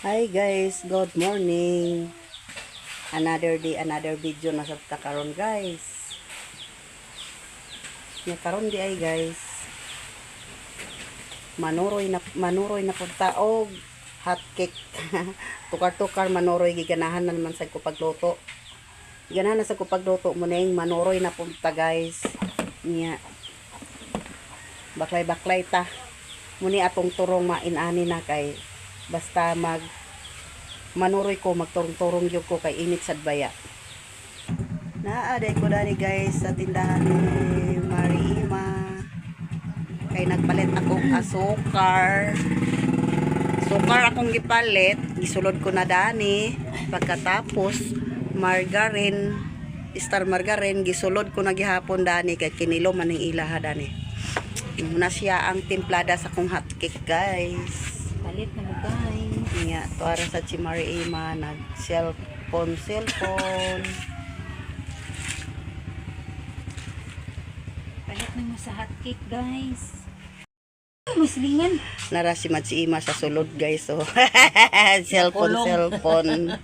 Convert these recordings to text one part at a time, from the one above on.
Hi guys, good morning. Another day, another video na sa karon guys. Nya karon di ay guys. Manuroy na pud taog hot cake. Tukar-tukar manuroy giganahan na naman sa ko pagluto. Giganahan na sa ko pagluto mo ning manuroy na pud ta guys. Nya baklay-baklay ta. Muni atong turong mainani na kay basta manuroy ko magturong-turong yun ko kay init sad baya. Naaday ko dani guys sa tindahan ni Marima. Kay nagpalit akong asukar. Sukar akong gipalit, gisulod ko na dani. Pagkatapos margarine, star margarine gisulod ko na gihapon dani kay kinilo man ning ilaha dani. Muna siya ang timplada sa kong hot cake guys. Palit na mo guys. Nga, tuwara sa si Marima, nag-cellphone. Palit na mo sa hot cake guys. Muslingan. Nara si Ima sa sulod guys. So, cellphone.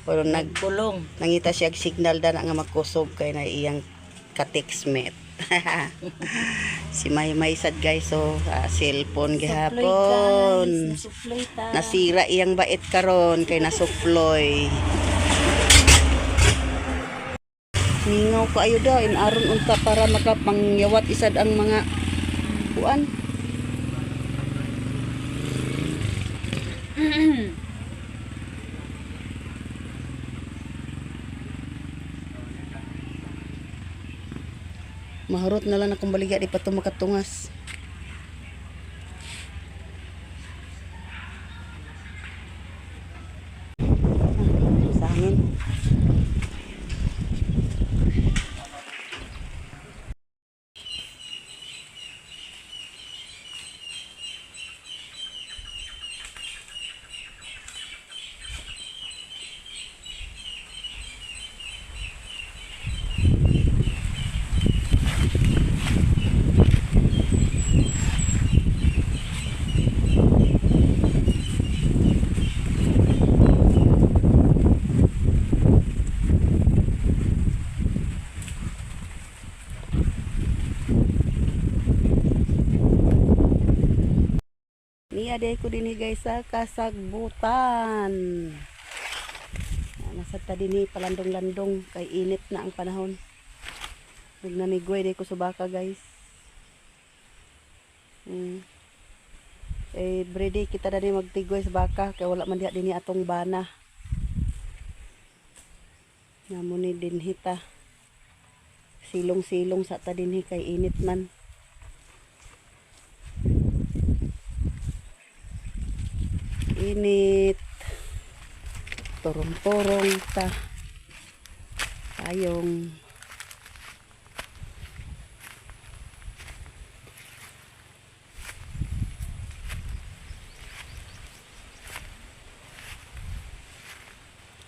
Pero Kulong. nangita siya signal da nga magkusob kay na iyang ka-textmate. Si May sad guys. So, cellphone gihapon. Suploy ta. Nasira iyang bait karon kay nasuploy. Mingaw ka ayo daw inaron unta para makapangyawat isad ang mga kuan. Mahurot na lang akong baligya di pa ito makatungas. Sa hangin. Niya day ko din guys sa kasagbutan. Nasa ta din palandong-landong kay init na ang panahon. Nagnamigway day ko sa baka guys. Everyday kita din magtigway sa baka kay wala man diha din atong bana. Namuni din hita. Silong-silong sa ta din kay init man. Init, turong-turong ta tayong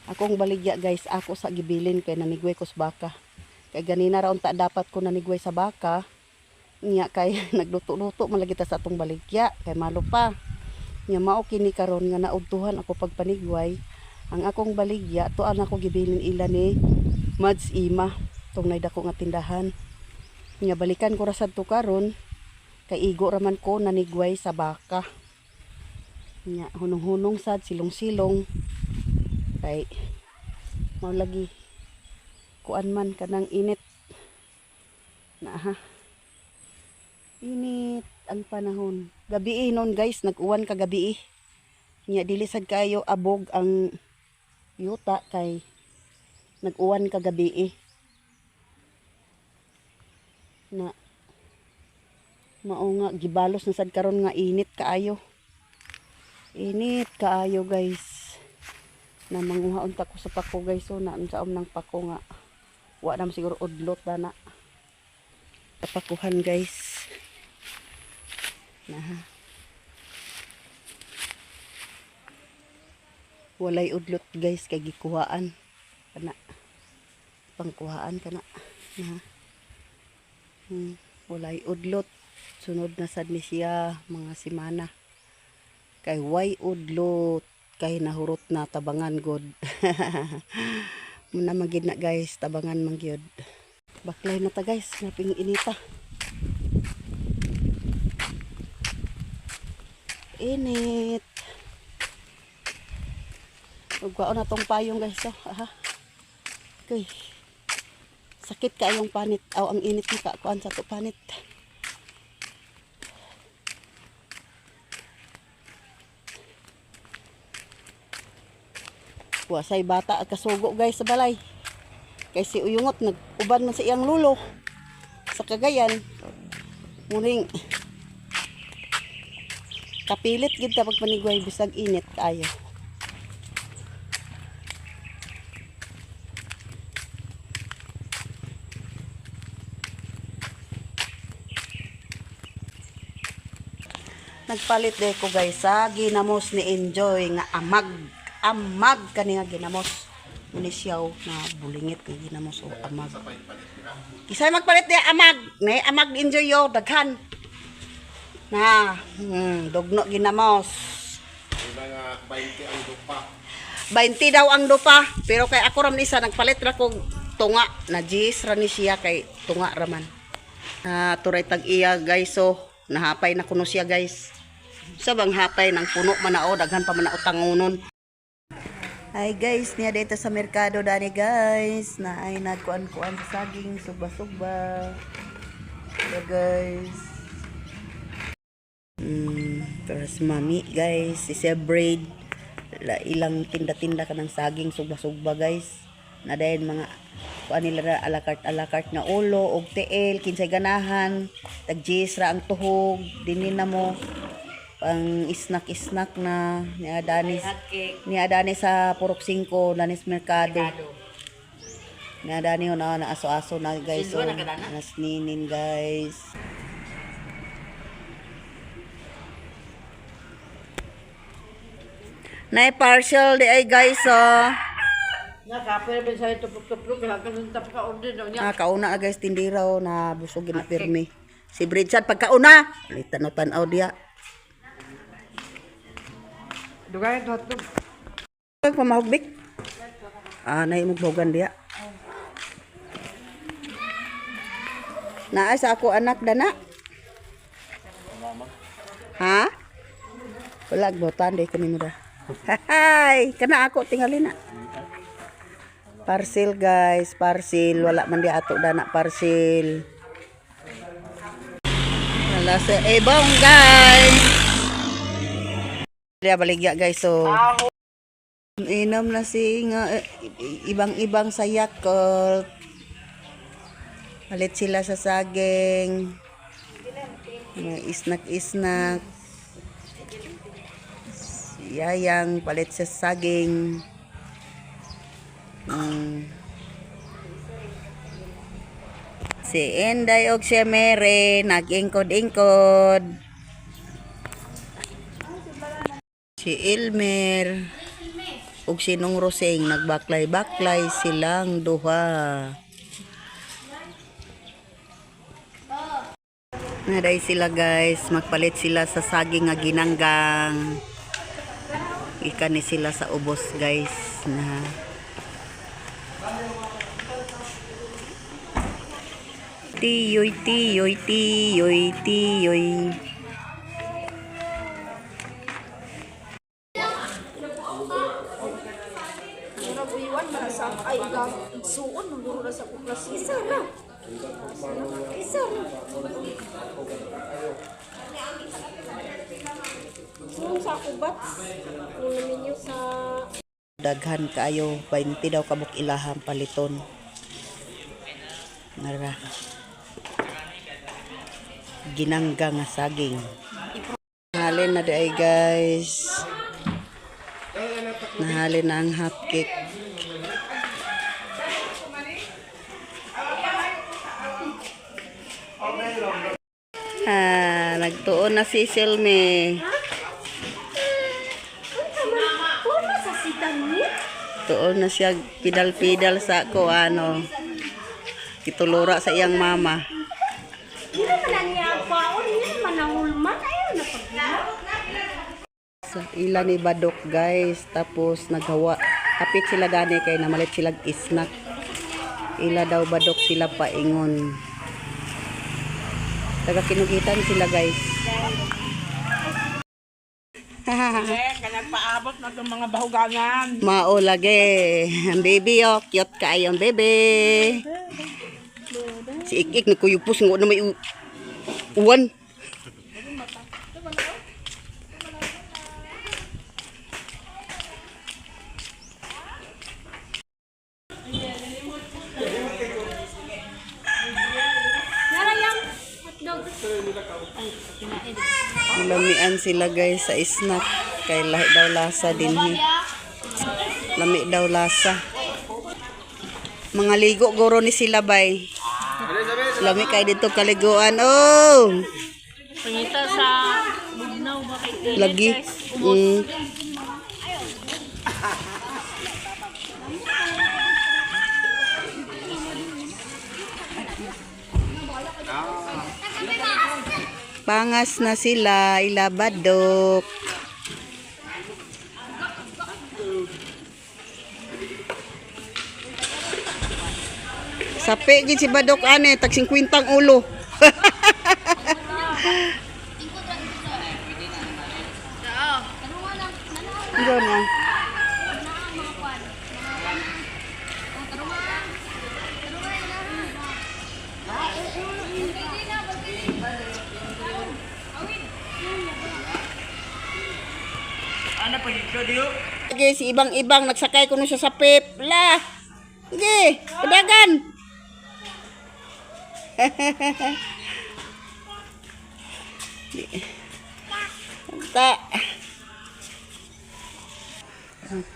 akong baligya guys, ako sa gibilin kay namigway ko sa baka kay ganina ra unta dapat ko namigway sa baka niya kay nagluto-luto malagi ta sa atong baligya kay malo pa. Nya mao kini karon nga naudtuhan ako pagpanigway ang akong baligya tuan ako gibilin ila ni Mads Ima tong naydako nga tindahan. Nya balikan ko ra sadto karon kay igo raman ko nanigway sa baka. Nya hunong-hunong sad silong-silong kay mao lagi kuan man kanang init na ha. Init ang panahon. Gabi noon guys, nag-uwan ka gabi. Nya dili sad kayo abog ang yuta kay nag-uwan ka gabi. Na mao nga gibalos na sad karon nga init kaayo. Init kaayo guys. Na manguhaon ta ko sa pako guys, so na unsaon nang pako nga wa na siguro udlot dana. Pakuhan guys. Nah. Walay udlot guys kay gikuhaan kana pangkuhaan kana nah. Walay udlot sunod na sad ni siya mga semana kay way udlot kay nahurot na tabangan god. Muna magid na guys, tabangan man gyud. Baklay na ta guys, naping inita. Init. Ugwaon na tong payong guys. Oh. Aha. Okay. Sakit kayong panit. Aw, ang init ni kuan sa to panit. Wasay bata at kasugo guys sa balay. Kay si Uyungot nag-uban man sa iyang lulo sa Cagayan. Muring kapilit gid ta pagpanigway bisag init kaayo. Nagpalit de ko guys sa ginamos ni Enjoy nga amag kani nga ginamos ni siyaw na bulingit nga ginamos o amag. Kisay magpalit de amag, ni amag ni Enjoy yo daghan. Na, dugno ginamos. Nga 20 ang dupa. 20 daw ang dupa, pero kay ako ram isa nagpalit ra kog tunga na jis ra ni siya kay tunga raman. Turay tag iya guys so nahapay na kuno siya guys. Sa bang hapay ng puno manao daghan pa man utangonon. Hi guys, niya dito sa merkado dani guys na ay nagkuan-kuan sa saging suba-suba. So guys. Terus mami guys, si braid ilang tinda-tinda ka ng saging suba-suba guys. Na dayon mga kuan nila alakart nga ulo og tiil kinsay ganahan tagjis ra ang tuhog dinhi na mo pang snack na ni adani sa Purok 5 danis merkado ni adani na aso-aso na guys so nas ninin guys. Nay partial di ay guys oh. Kauna na guys tindiraw na busog na pirmi. Si Bridget pagkauna, litan no tan-aw dia. Dugay to. Pag pamahugbik. Nay mo bogan dia. Naay sa ako anak dana. Ha? Wala botan de kanimo da. Hay, kana ako tingali na. Parcel guys, parcel wala man di ato dana parcel. Wala sa ibang guys. Dia baligya guys so. Inom na si nga ibang-ibang sa Yakult. Palit sila sa saging. Isnak. Yayang palit sa saging. Si Enday og si Mary nag-ingkod-ingkod. Si Elmer og si Nung Roseng nagbaklay-baklay silang duha. Naday sila guys, magpalit sila sa saging nga ginanggang. Ikani sila sa ubos guys na tiyoy. Ay, suon ng guro na sa kuklas. Isa na. Sa kubat. Kung naminyo sa... Daghan kaayo, 20 daw kabuk ilahang paliton. Nara. Ginanggang nga saging. Nahalin na day guys. Nahalin na ang hotcake. Nagtuon na si Silme. Tuon na siya pidal-pidal sa ko ano. Kitulura sa iyang mama. ila ni Badok guys. Tapos naghawa. Kapit sila gani kay namalit sila snack. Ila daw Badok sila paingon. Taga kinugitan sila guys. Kanyang paabot na itong mga bahugangan. Mao lagi. Ang baby oh, cute kayo ang baby. Si Ik nakuyupos ngo na may uwan. Lamian sila guys sa snack kay lahi daw lasa dinhi. Lami daw lasa. Mga ligo guro ni sila bay. Lami kay dito kaliguan. Oh. Pangita sa bugnaw ba kay Lagi. Pangas na sila, ila Badok. Sapi gid si Badok ane, tag 50 ang ulo. Diyan na. Ano pa dito, Dio? Okay, si ibang-ibang nagsakay kuno siya sa pip. La. Okay, padagan. Ta.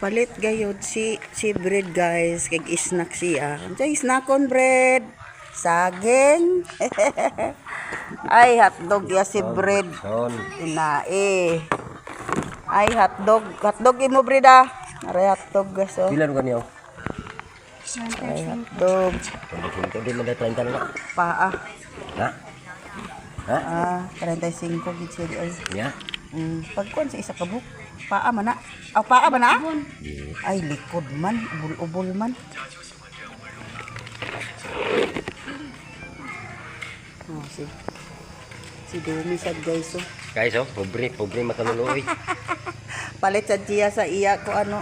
Palit gayod si bread guys, kay snack siya. Unsay snackon bread? Saging. Ay hotdog ya si bread. Inae. Ay hotdog imo bread ah. Aray hotdog guys oh. Bilan ko niyo? Ay hotdog. Hindi mo na 30 na. Paa. Ha? Ha? 35 gid siya ay. Ya? Pagkuan sa isa ka book. Paa man na. Aw paa ba na? Ay likod man, ubol-ubol man. Oh, si Dumi sad guys oh. Guys, oh, pobre makanuloy. Palit sa Gia sa iya ko ano.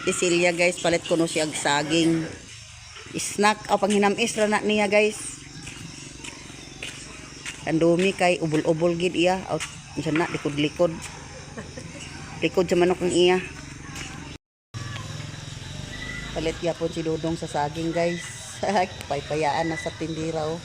Di Silya guys, palit ko no siya og saging. Snack o panghinamis ra na niya guys. Ang dumi kay ubol-ubol gid iya. Out unsa na likod-likod. Likod sa manok ng iya. Palit yapon si Dodong sa saging guys. Paypayaan na sa tindira oh.